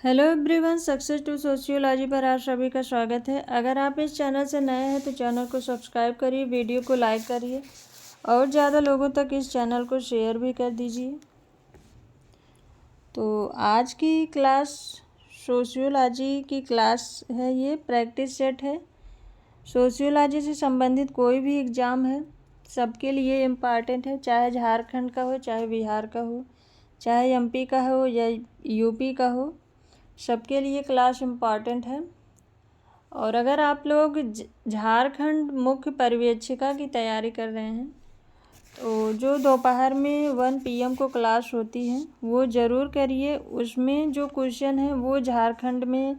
Hello everyone, success to sociology पर आप सभी का स्वागत है। अगर आप इस चैनल से नए हैं तो चैनल को सब्सक्राइब करिए, वीडियो को लाइक करिए और ज़्यादा लोगों तक इस चैनल को शेयर भी कर दीजिए। तो आज की क्लास सोशियोलॉजी की क्लास है, ये प्रैक्टिस सेट है। सोशियोलॉजी से संबंधित कोई भी एग्ज़ाम है सबके लिए इम्पॉर्टेंट है, चाहे झारखंड का हो, चाहे बिहार का हो, चाहे एमपी का हो या यूपी का हो, सबके लिए क्लास इम्पॉर्टेंट है। और अगर आप लोग झारखंड मुख्य पर्यवेक्षिका की तैयारी कर रहे हैं तो जो दोपहर में 1 PM को क्लास होती है वो ज़रूर करिए। उसमें जो क्वेश्चन है वो झारखंड में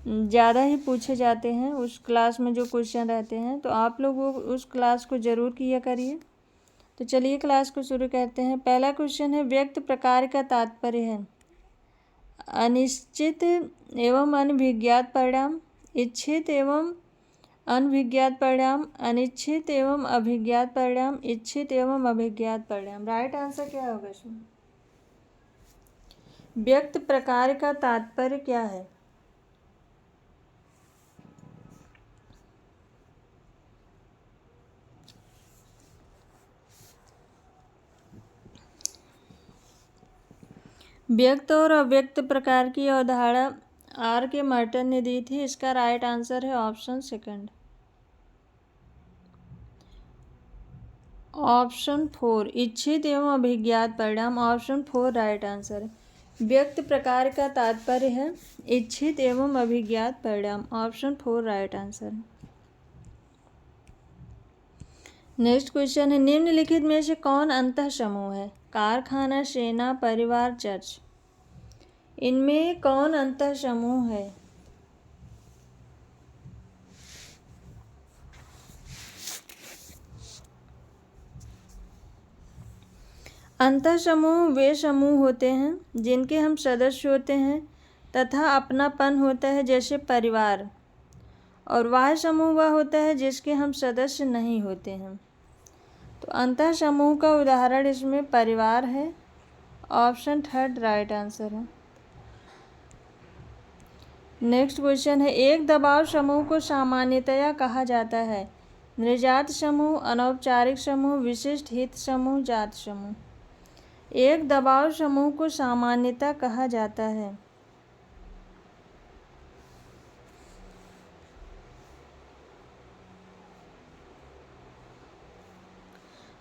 ज़्यादा ही पूछे जाते हैं। उस क्लास में जो क्वेश्चन रहते हैं तो आप लोग वो उस क्लास को ज़रूर किया करिए। तो चलिए क्लास को शुरू करते हैं। पहला क्वेश्चन है, व्यक्त प्रकार का तात्पर्य है अनिश्चित एवं अनभिज्ञात परिणाम, इच्छित एवं अनभिज्ञात परिणाम, अनिश्चित एवं अभिज्ञात परिणाम, इच्छित एवं अभिज्ञात परिणाम। राइट आंसर क्या होगा इसमें? व्यक्त प्रकार का तात्पर्य क्या है? व्यक्त और अव्यक्त प्रकार की अवधारणा आर के मर्टन ने दी थी। इसका राइट आंसर है ऑप्शन सेकंड, ऑप्शन 4, इच्छित एवं अभिज्ञात परिणाम। ऑप्शन 4 राइट आंसर है। व्यक्त प्रकार का तात्पर्य है इच्छित एवं अभिज्ञात परिणाम। ऑप्शन 4 राइट आंसर है। नेक्स्ट क्वेश्चन है, निम्नलिखित में से कौन अंतः समूह है? कारखाना, सेना, परिवार, चर्च। इनमें कौन अंतः समूह है? अंतः समूह वे समूह होते हैं जिनके हम सदस्य होते हैं तथा अपनापन होता है, जैसे परिवार। और वह समूह वह होता है जिसके हम सदस्य नहीं होते हैं। तो अंतः समूह का उदाहरण इसमें परिवार है। ऑप्शन 3 राइट आंसर है। नेक्स्ट क्वेश्चन है, एक दबाव समूह को सामान्यतया कहा जाता है नृजात समूह, अनौपचारिक समूह, विशिष्ट हित समूह, जात समूह। एक दबाव समूह को सामान्यतः कहा जाता है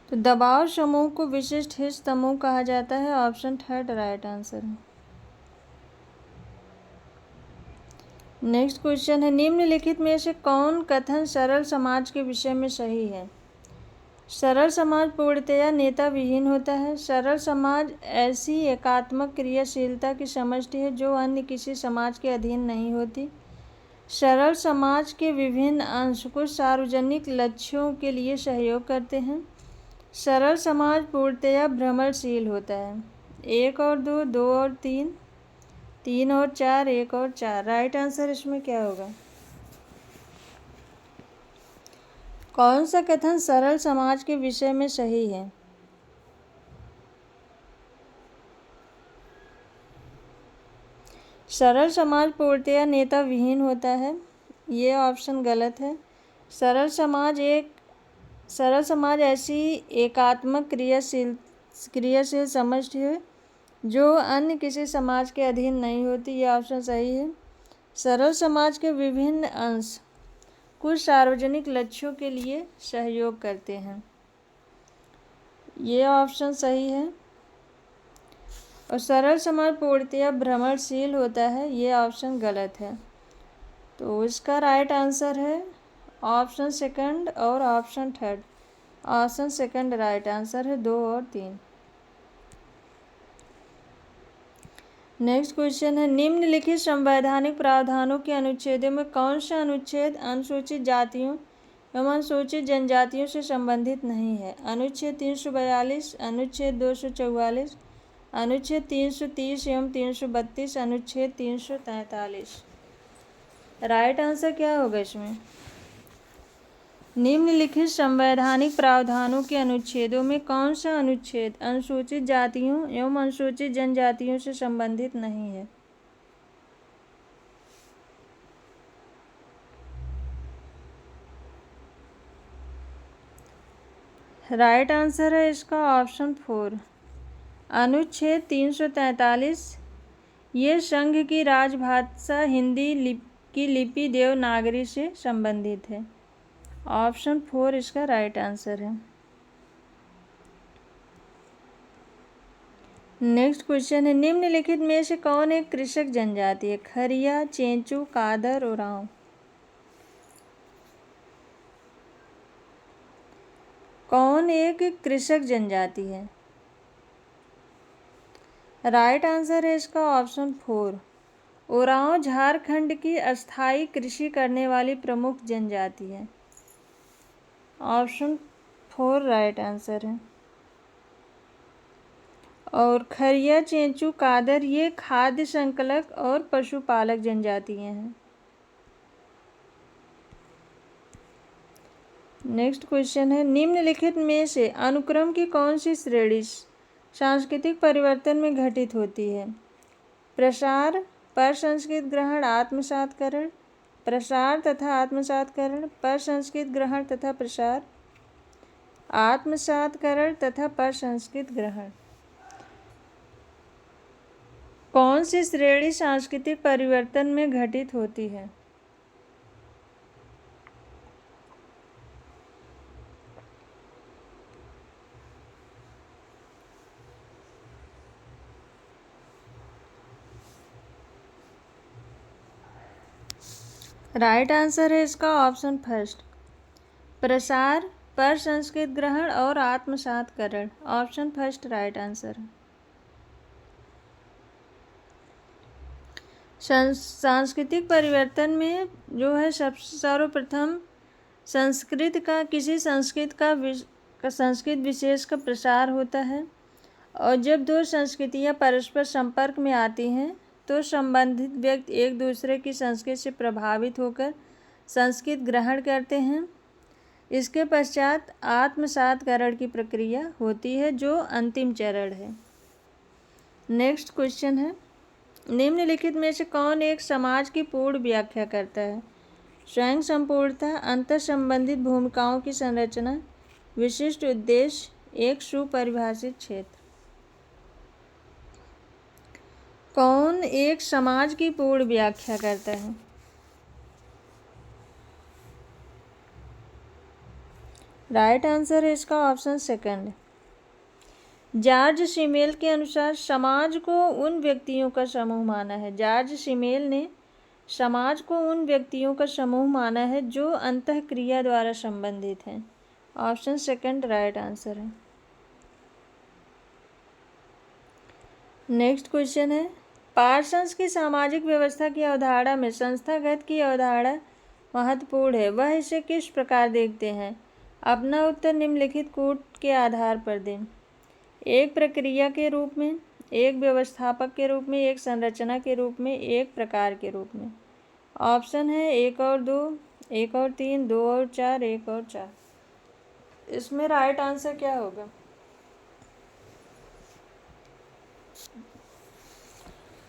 तो दबाव समूह को विशिष्ट हित समूह कहा जाता है। ऑप्शन 3 राइट आंसर है। नेक्स्ट क्वेश्चन है, निम्नलिखित में से कौन कथन सरल समाज के विषय में सही है? सरल समाज पूर्णतया नेता विहीन होता है। सरल समाज ऐसी एकात्मक क्रियाशीलता की समष्टि है जो अन्य किसी समाज के अधीन नहीं होती। सरल समाज के विभिन्न अंश कुछ सार्वजनिक लक्ष्यों के लिए सहयोग करते हैं। सरल समाज पूर्णतया भ्रमणशील होता है। 1 और 2, 2 और 3, 3 और 4, 1 और 4। राइट आंसर इसमें क्या होगा? कौन सा कथन सरल समाज के विषय में सही है? सरल समाज पूर्णतया नेता विहीन होता है, ये ऑप्शन गलत है। सरल समाज ऐसी एकात्मक क्रियाशील समष्टि है जो अन्य किसी समाज के अधीन नहीं होती, ये ऑप्शन सही है। सरल समाज के विभिन्न अंश कुछ सार्वजनिक लक्ष्यों के लिए सहयोग करते हैं, ये ऑप्शन सही है। और सरल समाज पूर्णतया भ्रमणशील होता है, ये ऑप्शन गलत है। तो इसका राइट आंसर है ऑप्शन सेकंड और option 3। Option second right answer है, 2 और 3। नेक्स्ट क्वेश्चन है, निम्नलिखित संवैधानिक प्रावधानों के अनुच्छेदों में कौन सा अनुच्छेद अनुसूचित जातियों एवं अनुसूचित जनजातियों से संबंधित नहीं है? अनुच्छेद 342, अनुच्छेद 244, अनुच्छेद 330 एवं 332, अनुच्छेद 343। राइट आंसर क्या होगा इसमें? निम्नलिखित संवैधानिक प्रावधानों के अनुच्छेदों में कौन सा अनुच्छेद अनुसूचित जातियों एवं अनुसूचित जनजातियों से संबंधित नहीं है? राइट आंसर है इसका ऑप्शन 4, अनुच्छेद 343। ये संघ की राजभाषा हिंदी की लिपि देवनागरी से संबंधित है। ऑप्शन 4 इसका राइट आंसर है। नेक्स्ट क्वेश्चन है, निम्नलिखित में से कौन एक कृषक जनजाति है? खरिया, चेंचू, कादर, उरांव। कौन एक कृषक जनजाति है? राइट आंसर है इसका ऑप्शन 4, उरांव झारखंड की अस्थायी कृषि करने वाली प्रमुख जनजाति है। ऑप्शन 4 राइट आंसर है। और खरिया, चेंचू, कादर ये खाद्य संकलक और पशुपालक जनजातियां हैं। नेक्स्ट क्वेश्चन है, निम्नलिखित में से अनुक्रम की कौन सी श्रेणी सांस्कृतिक परिवर्तन में घटित होती है? प्रसार, परसंस्कृत ग्रहण, आत्मसातकरण। प्रसार तथा आत्मसातकरण, परसंस्कृत ग्रहण तथा प्रसार, आत्मसातकरण तथा परसंस्कृत ग्रहण। कौन सी श्रेणी सांस्कृतिक परिवर्तन में घटित होती है? राइट आंसर है इसका ऑप्शन 1, प्रसार, परसंस्कृत ग्रहण और आत्मसातकरण। ऑप्शन 1 राइट आंसर है। सांस्कृतिक परिवर्तन में जो है सर्वप्रथम संस्कृत का किसी संस्कृत विशेष का प्रसार होता है, और जब दो संस्कृतियां परस्पर संपर्क में आती हैं तो संबंधित व्यक्ति एक दूसरे की संस्कृति से प्रभावित होकर संस्कृत ग्रहण करते हैं। इसके पश्चात आत्मसातकरण की प्रक्रिया होती है जो अंतिम चरण है। नेक्स्ट क्वेश्चन है, निम्नलिखित में से कौन एक समाज की पूर्ण व्याख्या करता है? स्वयं संपूर्णता, अंतर संबंधित भूमिकाओं की संरचना, विशिष्ट उद्देश्य, एक सुपरिभाषित क्षेत्र। कौन एक समाज की पूर्ण व्याख्या करता है? राइट आंसर है इसका ऑप्शन 2। जॉर्ज सिमेल के अनुसार समाज को उन व्यक्तियों का समूह माना है। जॉर्ज सिमेल ने समाज को उन व्यक्तियों का समूह माना है जो अंतःक्रिया द्वारा संबंधित हैं। ऑप्शन 2 राइट आंसर है। नेक्स्ट क्वेश्चन है, पार्सन्स की सामाजिक व्यवस्था की अवधारणा में संस्थागत की अवधारणा महत्वपूर्ण है। वह इसे किस प्रकार देखते हैं? अपना उत्तर निम्नलिखित कूट के आधार पर दें। एक प्रक्रिया के रूप में, एक व्यवस्थापक के रूप में, एक संरचना के रूप में, एक प्रकार के रूप में। ऑप्शन है 1 और 2, 1 और 3, 2 और 4, 1 और 4। इसमें राइट आंसर क्या होगा?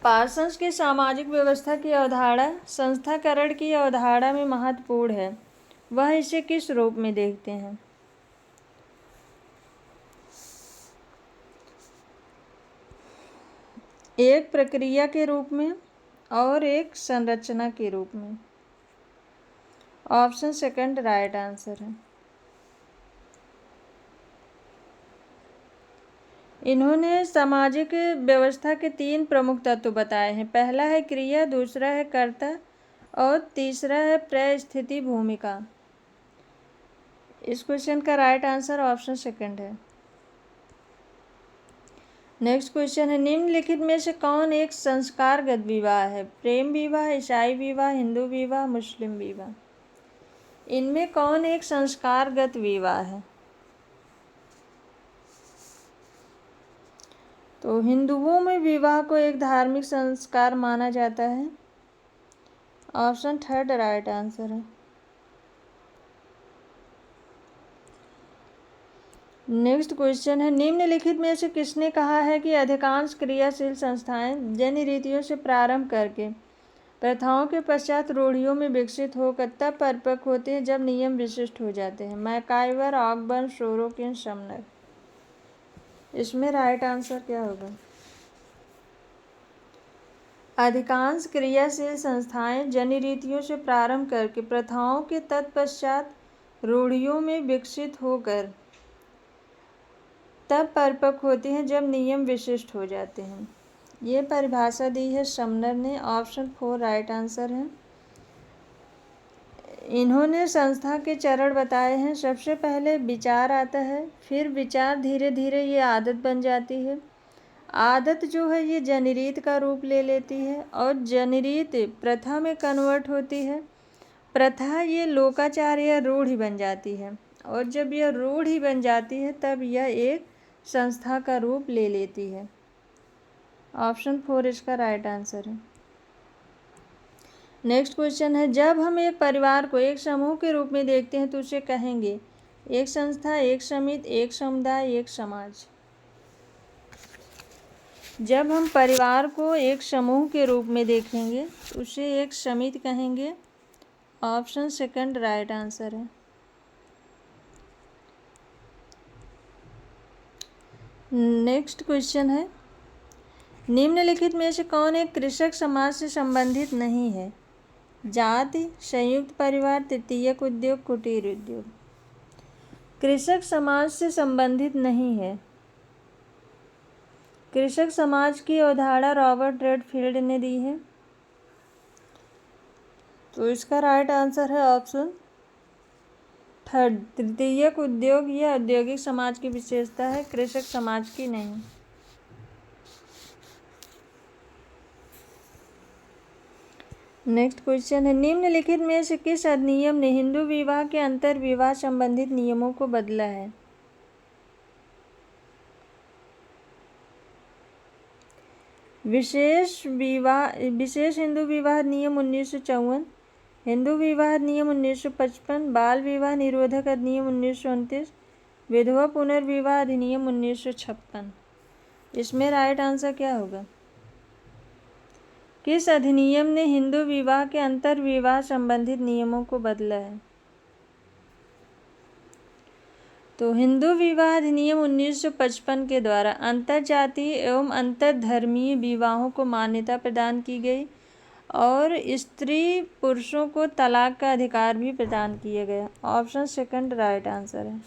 पार्सन्स की सामाजिक व्यवस्था की अवधारणा संस्थाकरण की अवधारणा में महत्वपूर्ण है। वह इसे किस रूप में देखते हैं? एक प्रक्रिया के रूप में और एक संरचना के रूप में। ऑप्शन 2 राइट आंसर है। इन्होंने सामाजिक व्यवस्था के 3 प्रमुख तत्व बताए हैं। पहला है क्रिया, दूसरा है कर्ता और तीसरा है परिस्थिति भूमिका। इस क्वेश्चन का राइट आंसर ऑप्शन 2 है। नेक्स्ट क्वेश्चन है, निम्नलिखित में से कौन एक संस्कारगत विवाह है? प्रेम विवाह, ईसाई विवाह, हिंदू विवाह, मुस्लिम विवाह। इनमें कौन एक संस्कारगत विवाह है? तो हिंदुओं में विवाह को एक धार्मिक संस्कार माना जाता है। ऑप्शन 3 राइट आंसर है। नेक्स्ट क्वेश्चन है, निम्नलिखित में से किसने कहा है कि अधिकांश क्रियाशील संस्थाएं जन्य रीतियों से प्रारंभ करके प्रथाओं के पश्चात रूढ़ियों में विकसित होकर तब परिपक्व होते हैं जब नियम विशिष्ट हो जाते हैं। MacIver, Ogburn, Sorokin, Sumner. इसमें राइट आंसर क्या होगा? अधिकांश क्रियाशील संस्थाएं जन्य रीतियों से प्रारंभ करके प्रथाओं के तत्पश्चात रूढ़ियों में विकसित होकर तब परिपक्व होती हैं जब नियम विशिष्ट हो जाते हैं। ये परिभाषा दी है समनर ने। ऑप्शन 4 राइट आंसर है। इन्होंने संस्था के चरण बताए हैं। सबसे पहले विचार आता है, फिर विचार धीरे धीरे ये आदत बन जाती है। आदत जो है ये जनरीत का रूप ले लेती है और जनरीत प्रथा में कन्वर्ट होती है। प्रथा ये लोकाचार या रूढ़ि बन जाती है और जब यह रूढ़ि बन जाती है तब यह एक संस्था का रूप ले लेती है। ऑप्शन 4 इसका राइट आंसर है। नेक्स्ट क्वेश्चन है, जब हम एक परिवार को एक समूह के रूप में देखते हैं तो उसे कहेंगे एक संस्था, एक समिति, एक समुदाय, एक समाज। जब हम परिवार को एक समूह के रूप में देखेंगे तो उसे एक समिति कहेंगे। ऑप्शन सेकंड राइट आंसर है। नेक्स्ट क्वेश्चन है, निम्नलिखित में से कौन एक कृषक समाज से संबंधित नहीं है? जाति, संयुक्त परिवार, तृतीयक उद्योग, कुटीर उद्योग। कृषक समाज से संबंधित नहीं है। कृषक समाज की अवधारणा रॉबर्ट रेडफील्ड ने दी है। तो इसका राइट आंसर है ऑप्शन थर्ड, तृतीयक उद्योग। यह औद्योगिक समाज की विशेषता है, कृषक समाज की नहीं। नेक्स्ट क्वेश्चन है, निम्नलिखित में से किस अधिनियम ने हिंदू विवाह के अंतर विवाह संबंधित नियमों को बदला है? विशेष हिंदू विवाह अधिनियम 1954, हिंदू विवाह अधिनियम 1955, बाल विवाह निरोधक अधिनियम 1929, विधवा पुनर्विवाह अधिनियम 1956। इसमें राइट आंसर क्या होगा? किस अधिनियम ने हिंदू विवाह के अंतर विवाह संबंधित नियमों को बदला है? तो हिंदू विवाह अधिनियम 1955 के द्वारा अंतरजातीय एवं अंतरधर्मीय विवाहों को मान्यता प्रदान की गई और स्त्री पुरुषों को तलाक का अधिकार भी प्रदान किया गया। ऑप्शन सेकंड राइट आंसर है।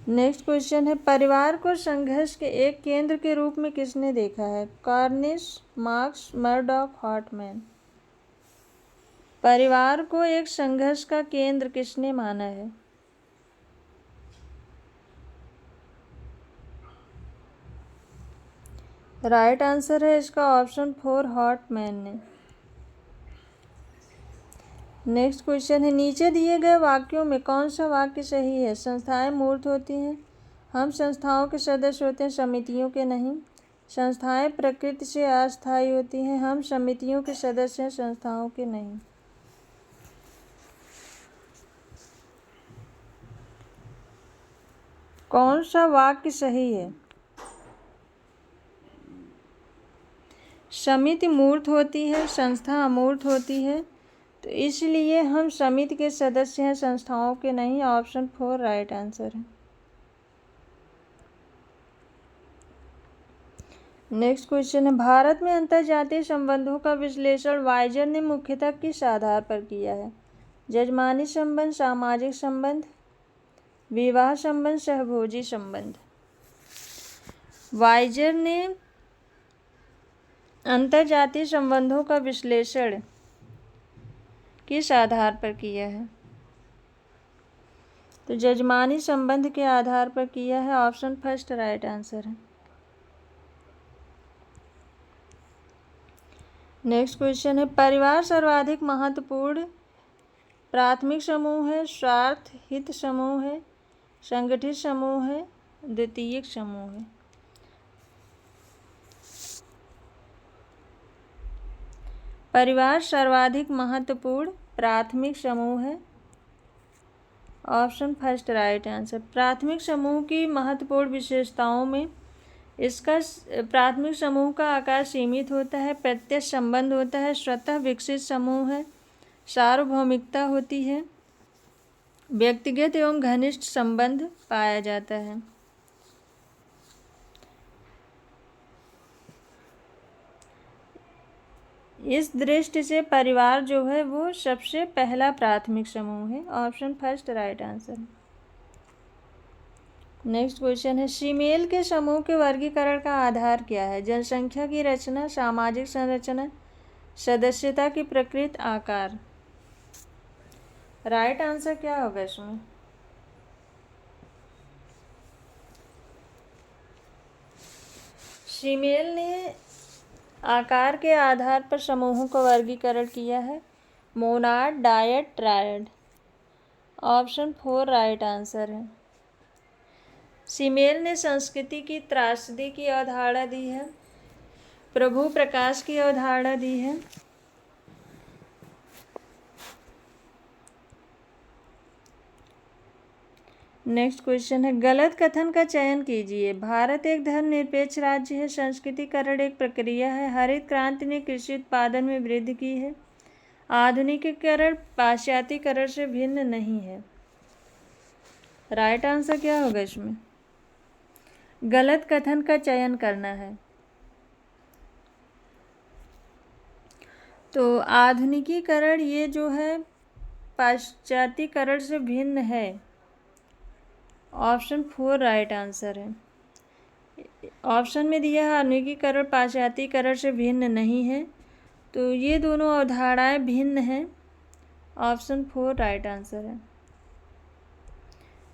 नेक्स्ट क्वेश्चन है, परिवार को संघर्ष के एक केंद्र के रूप में किसने देखा है? Cornish, Marx, Murdoch, Hartman. परिवार को एक संघर्ष का केंद्र किसने माना है? राइट आंसर है इसका ऑप्शन 4 हार्टमैन ने। नेक्स्ट क्वेश्चन है, नीचे दिए गए वाक्यों में कौन सा वाक्य सही है? संस्थाएं मूर्त होती हैं, हम संस्थाओं के सदस्य होते हैं, समितियों के नहीं। संस्थाएं प्रकृति से अस्थायी होती हैं, हम समितियों के सदस्य हैं, संस्थाओं के नहीं। कौन सा वाक्य सही है? समिति मूर्त होती है, संस्था अमूर्त होती है, तो इसलिए हम समिति के सदस्य हैं, संस्थाओं के नहीं। ऑप्शन 4 राइट आंसर है। नेक्स्ट क्वेश्चन है, भारत में अंतर्जातीय संबंधों का विश्लेषण वाइजर ने मुख्यतः किस आधार पर किया है? जजमानी संबंध, सामाजिक संबंध, विवाह संबंध, सहभोजी संबंध। वाइजर ने अंतर्जातीय संबंधों का विश्लेषण किस आधार पर किया है? तो जजमानी संबंध के आधार पर किया है। ऑप्शन फर्स्ट राइट आंसर है। नेक्स्ट क्वेश्चन है, परिवार सर्वाधिक महत्वपूर्ण प्राथमिक समूह है, स्वार्थ हित समूह है, संगठित समूह है, द्वितीयक समूह है। परिवार सर्वाधिक महत्वपूर्ण प्राथमिक समूह है। Option first right answer. प्राथमिक समूह की महत्वपूर्ण विशेषताओं में इसका प्राथमिक समूह का आकार सीमित होता है, प्रत्यक्ष संबंध होता है, स्वतः विकसित समूह है, सार्वभौमिकता होती है, व्यक्तिगत एवं घनिष्ठ संबंध पाया जाता है। इस दृष्टि से परिवार जो है वो सबसे पहला प्राथमिक समूह है। Option first right answer. Next question है, शीमेल के समूह के वर्गीकरण का आधार क्या है? जनसंख्या की रचना, सामाजिक संरचना, सदस्यता की प्रकृति, आकार। राइट आंसर क्या होगा इसमें? शीमेल ने आकार के आधार पर समूहों का वर्गीकरण किया है, monad, dyad, triad. Option 4 right answer है। शीमेल ने संस्कृति की त्रासदी की अवधारणा दी है, प्रभु प्रकाश की अवधारणा दी है। नेक्स्ट क्वेश्चन है, गलत कथन का चयन कीजिए। भारत एक धर्मनिरपेक्ष राज्य है, संस्कृतिकरण एक प्रक्रिया है, हरित क्रांति ने कृषि उत्पादन में वृद्धि की है, आधुनिकीकरण पाश्चात्यकरण से भिन्न नहीं है। राइट आंसर क्या होगा इसमें? गलत कथन का चयन करना है। तो आधुनिकीकरण ये जो है पाश्चात्यकरण से भिन्न है। ऑप्शन 4 राइट आंसर है। ऑप्शन में दिया है आधुनिकीकरण पाश्चात्यकरण से भिन्न नहीं है, तो ये दोनों अवधारणाएं भिन्न हैं। ऑप्शन 4 राइट आंसर है।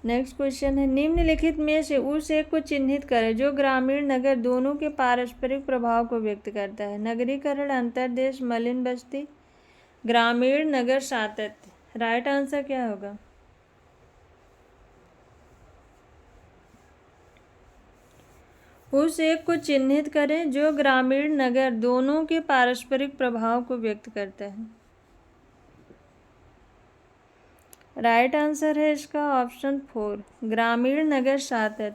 नेक्स्ट क्वेश्चन है, निम्नलिखित में से उस एक को चिन्हित करें जो ग्रामीण नगर दोनों के पारस्परिक प्रभाव को व्यक्त करता है। नगरीकरण, अंतर्देश, मलिन बस्ती, ग्रामीण नगर सातत्य। राइट आंसर क्या होगा? उस एक को चिन्हित करें जो ग्रामीण नगर दोनों के पारस्परिक प्रभाव को व्यक्त करता है। राइट आंसर है इसका ऑप्शन 4 ग्रामीण नगर सातत्य।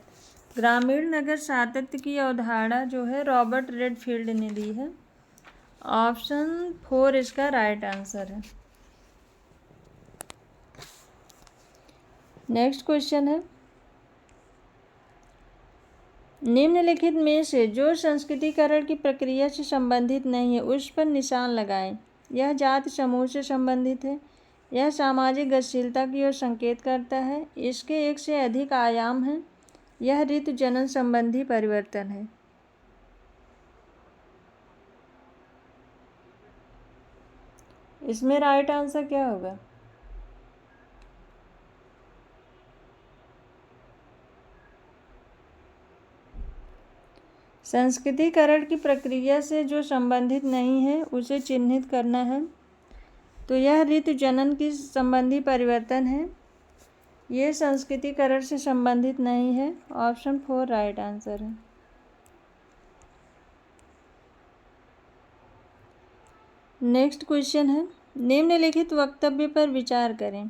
ग्रामीण नगर सातत्य की अवधारणा जो है रॉबर्ट रेडफील्ड ने दी है। ऑप्शन 4 इसका राइट आंसर है। नेक्स्ट क्वेश्चन है, निम्नलिखित में से जो संस्कृतिकरण की प्रक्रिया से संबंधित नहीं है उस पर निशान लगाएं। यह जाति समूह से संबंधित है, यह सामाजिक गतिशीलता की ओर संकेत करता है, इसके एक से अधिक आयाम हैं, यह ऋतु जनन संबंधी परिवर्तन है। इसमें राइट आंसर क्या होगा? संस्कृतिकरण की प्रक्रिया से जो संबंधित नहीं है उसे चिन्हित करना है, तो यह ऋतु जनन की संबंधी परिवर्तन है, ये संस्कृतिकरण से संबंधित नहीं है। ऑप्शन 4 राइट आंसर है। नेक्स्ट क्वेश्चन है, निम्नलिखित वक्तव्य पर विचार करें।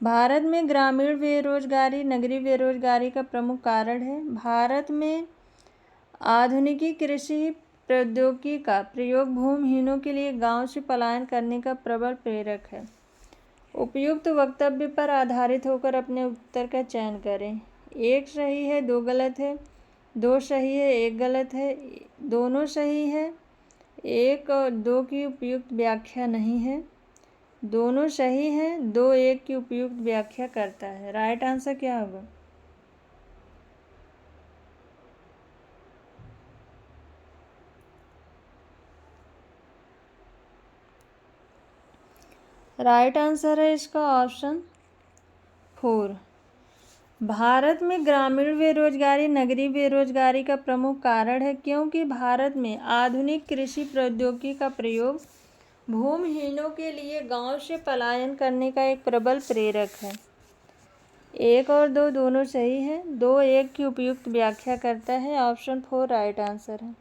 भारत में ग्रामीण बेरोजगारी नगरीय बेरोजगारी का प्रमुख कारण है। भारत में आधुनिकी कृषि प्रौद्योगिकी का प्रयोग भूमिहीनों के लिए गांव से पलायन करने का प्रबल प्रेरक है। उपयुक्त वक्तव्य पर आधारित होकर अपने उत्तर का चयन करें। एक सही है, दो गलत है, दो सही है, एक गलत है, दोनों सही है, एक और दो की उपयुक्त व्याख्या नहीं है, दोनों सही हैं, दो एक की उपयुक्त व्याख्या करता है। राइट आंसर क्या होगा? राइट आंसर है इसका ऑप्शन 4। भारत में ग्रामीण बेरोजगारी नगरीय बेरोजगारी का प्रमुख कारण है, क्योंकि भारत में आधुनिक कृषि प्रौद्योगिकी का प्रयोग भूमिहीनों के लिए गांव से पलायन करने का एक प्रबल प्रेरक है। एक और दो दोनों सही हैं, दो एक की उपयुक्त व्याख्या करता है। ऑप्शन 4 राइट आंसर है।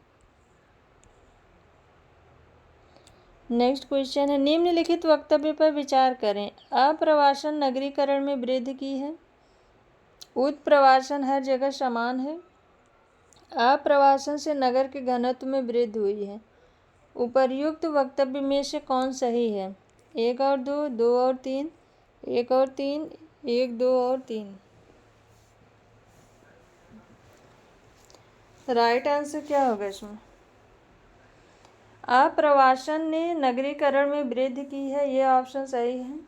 नेक्स्ट क्वेश्चन है, निम्नलिखित वक्तव्य पर विचार करें। अप्रवासन नगरीकरण में वृद्धि की है, उत्प्रवासन हर जगह समान है, आप्रवासन से नगर के घनत्व में वृद्धि हुई है। उपर्युक्त वक्तव्य में से कौन सही है? 1 और 2, 2 और 3, 1 और 3, 1, 2 और 3। राइट आंसर क्या होगा इसमें? आप्रवासन ने नगरीकरण में वृद्धि की है, ये ऑप्शन सही है।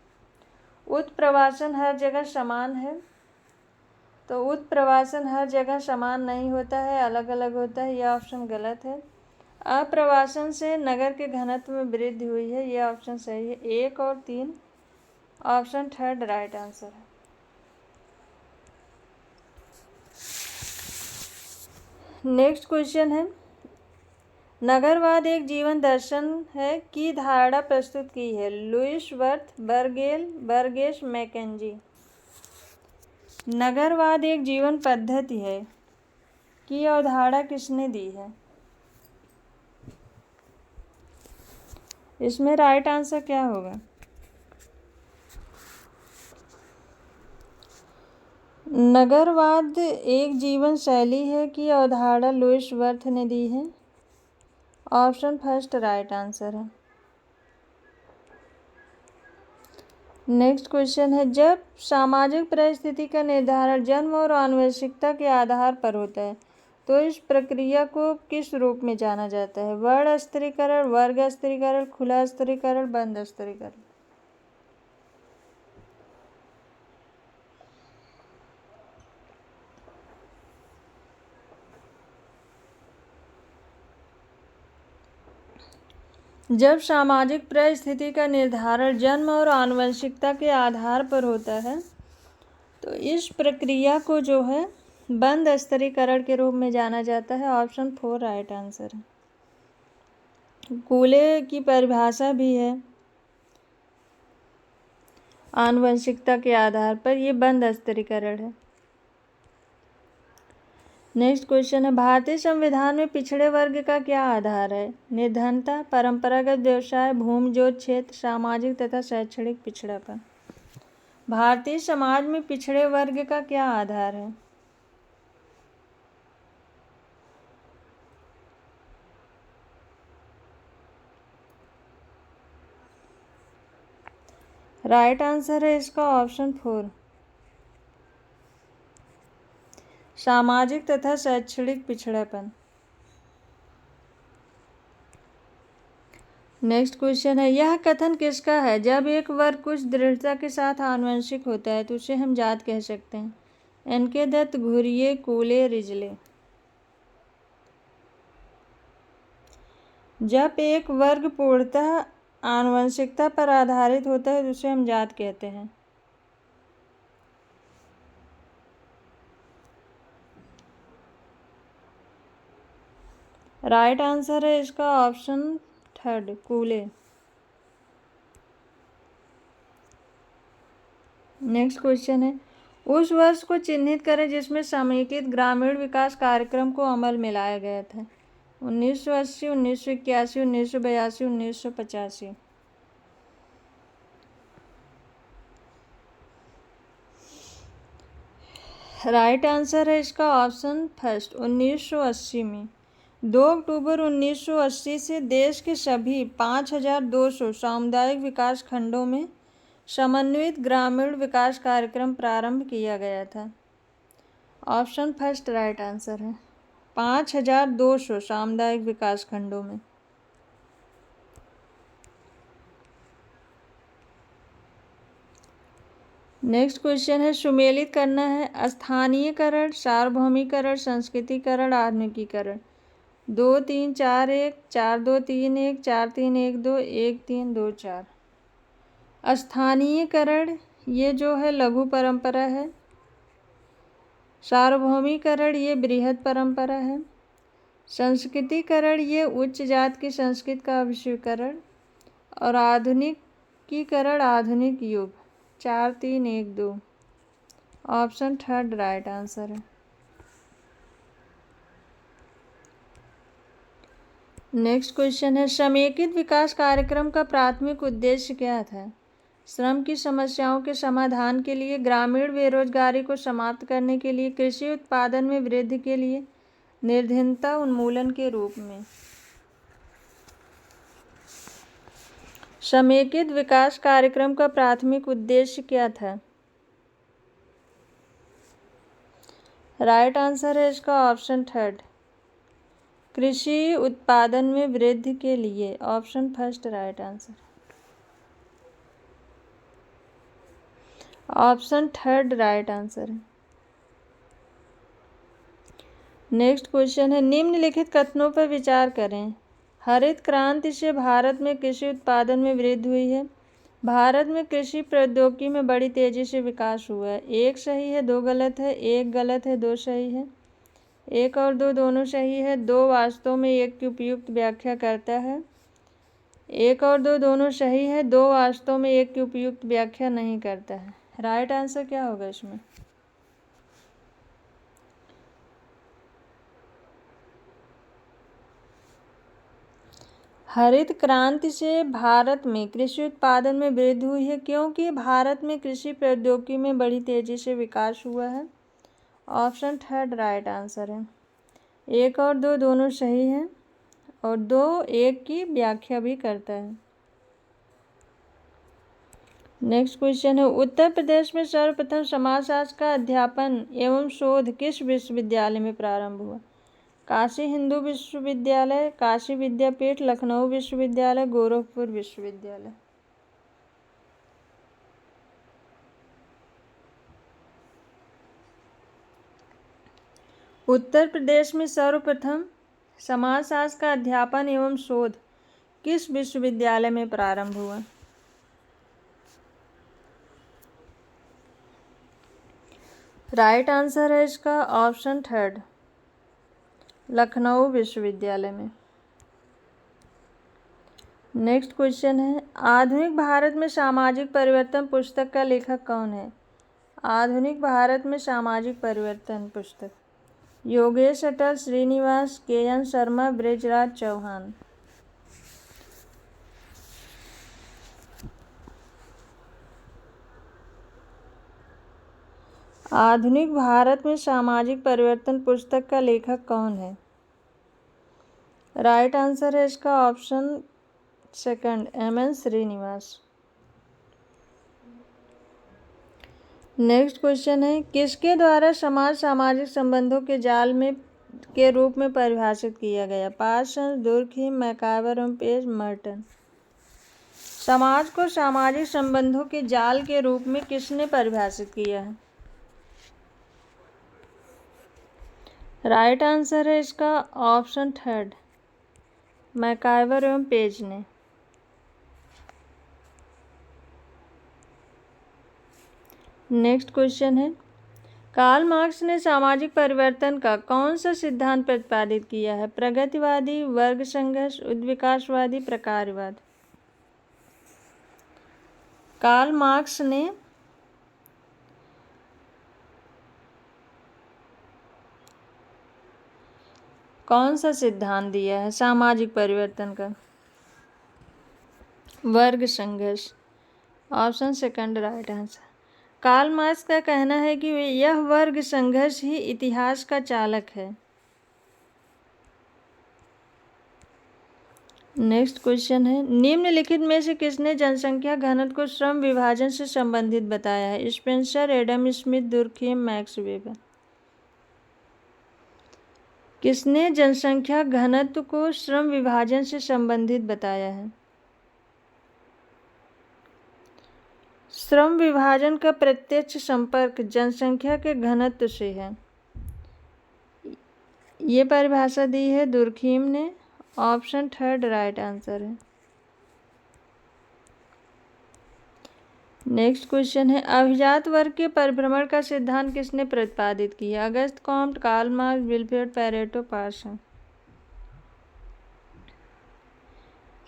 उत्प्रवासन हर जगह समान है, तो उत्प्रवासन हर जगह समान नहीं होता है, अलग अलग होता है, यह ऑप्शन गलत है। आप्रवासन से नगर के घनत्व में वृद्धि हुई है, यह ऑप्शन सही है। 1 और 3, ऑप्शन थर्ड राइट आंसर है। नेक्स्ट क्वेश्चन है, नगरवाद एक जीवन दर्शन है की धारणा प्रस्तुत की है? Louis Wirth, Burgess, McKenzie. नगरवाद एक जीवन पद्धति है की अवधारणा किसने दी है? इसमें राइट आंसर क्या होगा? नगरवाद एक जीवन शैली है की अवधारणा लुईस वर्थ ने दी है, ऑप्शन फर्स्ट राइट आंसर है। नेक्स्ट क्वेश्चन है, जब सामाजिक परिस्थिति का निर्धारण जन्म और आनुवंशिकता के आधार पर होता है तो इस प्रक्रिया को किस रूप में जाना जाता है? वर्ण स्त्रीकरण, वर्ग स्त्रीकरण, खुला स्त्रीकरण, बंद स्त्रीकरण। जब सामाजिक परिस्थिति का निर्धारण जन्म और आनुवंशिकता के आधार पर होता है तो इस प्रक्रिया को जो है बंद स्तरीकरण के रूप में जाना जाता है, ऑप्शन 4 राइट आंसर है। कूले की परिभाषा भी है आनुवंशिकता के आधार पर, ये बंद स्तरीकरण है। नेक्स्ट क्वेश्चन है, भारतीय संविधान में पिछड़े वर्ग का क्या आधार है? निर्धनता, परंपरागत व्यवसाय, भूमि जोत क्षेत्र, सामाजिक तथा शैक्षणिक पिछड़ापन। भारतीय समाज में पिछड़े वर्ग का क्या आधार है? राइट आंसर है इसका ऑप्शन 4 सामाजिक तथा शैक्षणिक पिछड़ापन। नेक्स्ट क्वेश्चन है, यह कथन किसका है? जब एक वर्ग कुछ दृढ़ता के साथ आनुवंशिक होता है तो उसे हम जात कह सकते हैं। N K Dutt, Ghurye, कूले, Risley. जब एक वर्ग पूर्णतः आनुवंशिकता पर आधारित होता है तो उसे हम जात कहते हैं। राइट आंसर है इसका ऑप्शन थर्ड, कूले। नेक्स्ट क्वेश्चन है, उस वर्ष को चिन्हित करें जिसमें समेकित ग्रामीण विकास कार्यक्रम को अमल में लाया गया था। 1980, 1981, 1982, 1985। राइट आंसर है इसका ऑप्शन फर्स्ट, 1980 में। 2 अक्टूबर 1980 से देश के सभी 5200 सामुदायिक विकास खंडों में समन्वित ग्रामीण विकास कार्यक्रम प्रारंभ किया गया था। ऑप्शन फर्स्ट राइट आंसर है, 5200 सामुदायिक विकास खंडों में। नेक्स्ट क्वेश्चन है, सुमेलित करना है, स्थानीयकरण, सार्वभौमिकरण, संस्कृतिकरण, आधुनिकीकरण। 2 3 4 1, 4 2 3 1, 4 3 1 2, 1 3 2 4। स्थानीयकरण ये जो है लघु परंपरा है, सार्वभौमिकरण ये बृहद परंपरा है, संस्कृतिकरण ये उच्च जात की संस्कृति का अभिस्वीकरण, और आधुनिकीकरण आधुनिक युग। 4 3 1 2, ऑप्शन थर्ड राइट आंसर है। नेक्स्ट क्वेश्चन है, समेकित विकास कार्यक्रम का प्राथमिक उद्देश्य क्या था? श्रम की समस्याओं के समाधान के लिए, ग्रामीण बेरोजगारी को समाप्त करने के लिए, कृषि उत्पादन में वृद्धि के लिए, निर्धनता उन्मूलन के रूप में। समेकित विकास कार्यक्रम का प्राथमिक उद्देश्य क्या था? राइट आंसर है इसका ऑप्शन थर्ड, कृषि उत्पादन में वृद्धि के लिए। Option first right answer. Option third right answer है। नेक्स्ट क्वेश्चन है, निम्नलिखित कथनों पर विचार करें। हरित क्रांति से भारत में कृषि उत्पादन में वृद्धि हुई है। भारत में कृषि प्रौद्योगिकी में बड़ी तेजी से विकास हुआ है। एक सही है, दो गलत है, एक गलत है, दो सही है। एक और दो दोनों सही है, दो वास्तव में एक की उपयुक्त व्याख्या करता है। एक और दो दोनों सही है, दो वास्तव में एक की उपयुक्त व्याख्या नहीं करता है। राइट आंसर क्या होगा इसमें? हरित क्रांति से भारत में कृषि उत्पादन में वृद्धि हुई है क्योंकि भारत में कृषि प्रौद्योगिकी में बड़ी तेजी से विकास हुआ है। ऑप्शन थर्ड राइट आंसर है। एक और दो दोनों सही हैं और दो एक की व्याख्या भी करता है। नेक्स्ट क्वेश्चन है, उत्तर प्रदेश में सर्वप्रथम समाजशास्त्र का अध्यापन एवं शोध किस विश्वविद्यालय में प्रारंभ हुआ? काशी हिंदू विश्वविद्यालय, काशी विद्यापीठ, लखनऊ विश्वविद्यालय, गोरखपुर विश्वविद्यालय। उत्तर प्रदेश में सर्वप्रथम समाजशास्त्र का अध्यापन एवं शोध किस विश्वविद्यालय में प्रारंभ हुआ? राइट आंसर है इसका ऑप्शन थर्ड, लखनऊ विश्वविद्यालय में। नेक्स्ट क्वेश्चन है, आधुनिक भारत में सामाजिक परिवर्तन पुस्तक का लेखक कौन है? आधुनिक भारत में सामाजिक परिवर्तन पुस्तक, योगेश अटल, श्रीनिवास, के.एन. शर्मा, ब्रजराज चौहान। आधुनिक भारत में सामाजिक परिवर्तन पुस्तक का लेखक कौन है? राइट आंसर है इसका option second, M N. Srinivas. Next question है, किसके द्वारा समाज सामाजिक संबंधों के जाल में के रूप में परिभाषित किया गया? पार्सन, दुर्खीम, मैकाइवर एवं पेज, मर्टन। समाज को सामाजिक संबंधों के जाल के रूप में किसने परिभाषित किया है? राइट आंसर है इसका ऑप्शन थर्ड, मैकाइवर एवं पेज ने। नेक्स्ट क्वेश्चन है, कार्ल मार्क्स ने सामाजिक परिवर्तन का कौन सा सिद्धांत प्रतिपादित किया है? प्रगतिवादी, वर्ग संघर्ष, उद्विकासवादी, प्रकारवाद। कार्ल मार्क्स ने कौन सा सिद्धांत दिया है सामाजिक परिवर्तन का? वर्ग संघर्ष। Option second right answer. Karl Marx का कहना है कि यह वर्ग संघर्ष ही इतिहास का चालक है। नेक्स्ट क्वेश्चन है, निम्नलिखित में से किसने जनसंख्या घनत्व को श्रम विभाजन से संबंधित बताया है? Spencer, Adam Smith, Durkheim, max weber. किसने जनसंख्या घनत्व को श्रम विभाजन से संबंधित बताया है? श्रम विभाजन का प्रत्यक्ष संपर्क जनसंख्या के घनत्व से है। ये परिभाषा दी है दुर्खीम ने। ऑप्शन थर्ड राइट आंसर है। नेक्स्ट क्वेश्चन है, अभिजात वर्ग के परिभ्रमण का सिद्धांत किसने प्रतिपादित किया? Auguste Comte, Karl Marx, Wilfred Pareto, Parson.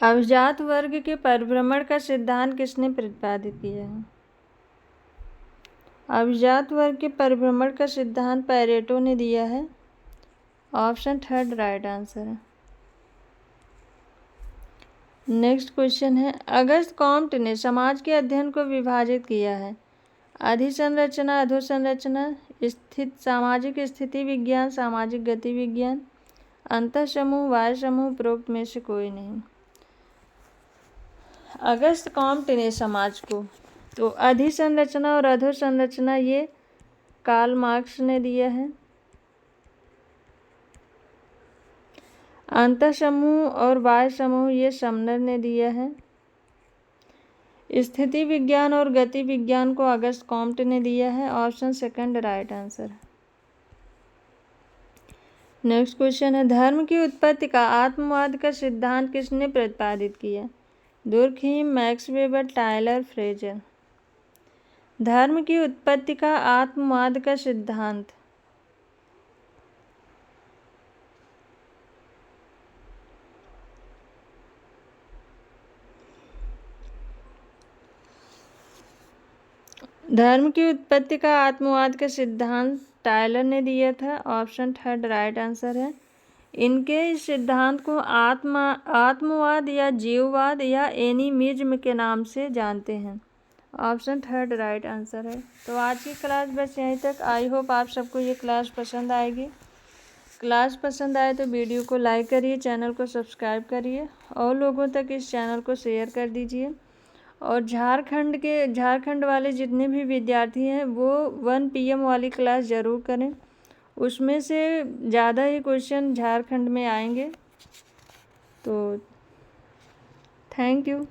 अभिजात वर्ग के परिभ्रमण का सिद्धांत किसने प्रतिपादित किया है? अभिजात वर्ग के परिभ्रमण का सिद्धांत पैरेटो ने दिया है। ऑप्शन थर्ड राइट आंसर है। नेक्स्ट क्वेश्चन है, अगस्त कॉम्ट ने समाज के अध्ययन को विभाजित किया है। अधिसंरचना, अधोसंरचना, सामाजिक स्थिति विज्ञान, सामाजिक गति विज्ञान, अंतर समूह, वाय समूह, उपरोक्त में से कोई नहीं। अगस्त कॉम्ट ने समाज को, तो अधिसंरचना और अधोसंरचना ये कार्ल मार्क्स ने दिया है। अंतर समूह और वाय समूह ये समनर ने दिया है। स्थिति विज्ञान और गति विज्ञान को अगस्त कॉम्ट ने दिया है। ऑप्शन सेकंड राइट आंसर है। नेक्स्ट क्वेश्चन है, धर्म की उत्पत्ति का आत्मवाद का सिद्धांत किसने प्रतिपादित किया? Durkheim, max weber, Tyler, Fraser. धर्म की उत्पत्ति का आत्मवाद का सिद्धांत आत्मवाद का सिद्धांत टायलर ने दिया था। ऑप्शन थर्ड राइट आंसर है। इनके इस सिद्धांत को आत्मवाद या जीववाद या एनिमिज्म के नाम से जानते हैं। ऑप्शन थर्ड राइट आंसर है। तो आज की क्लास बस यहीं तक। आई होप आप सबको ये क्लास पसंद आएगी। क्लास पसंद आए तो वीडियो को लाइक करिए, चैनल को सब्सक्राइब करिए और लोगों तक इस चैनल को शेयर कर दीजिए। और झारखंड वाले जितने भी विद्यार्थी हैं वो 1 PM वाली क्लास ज़रूर करें। उसमें से ज़्यादा ही क्वेश्चन झारखंड में आएंगे। तो थैंक यू।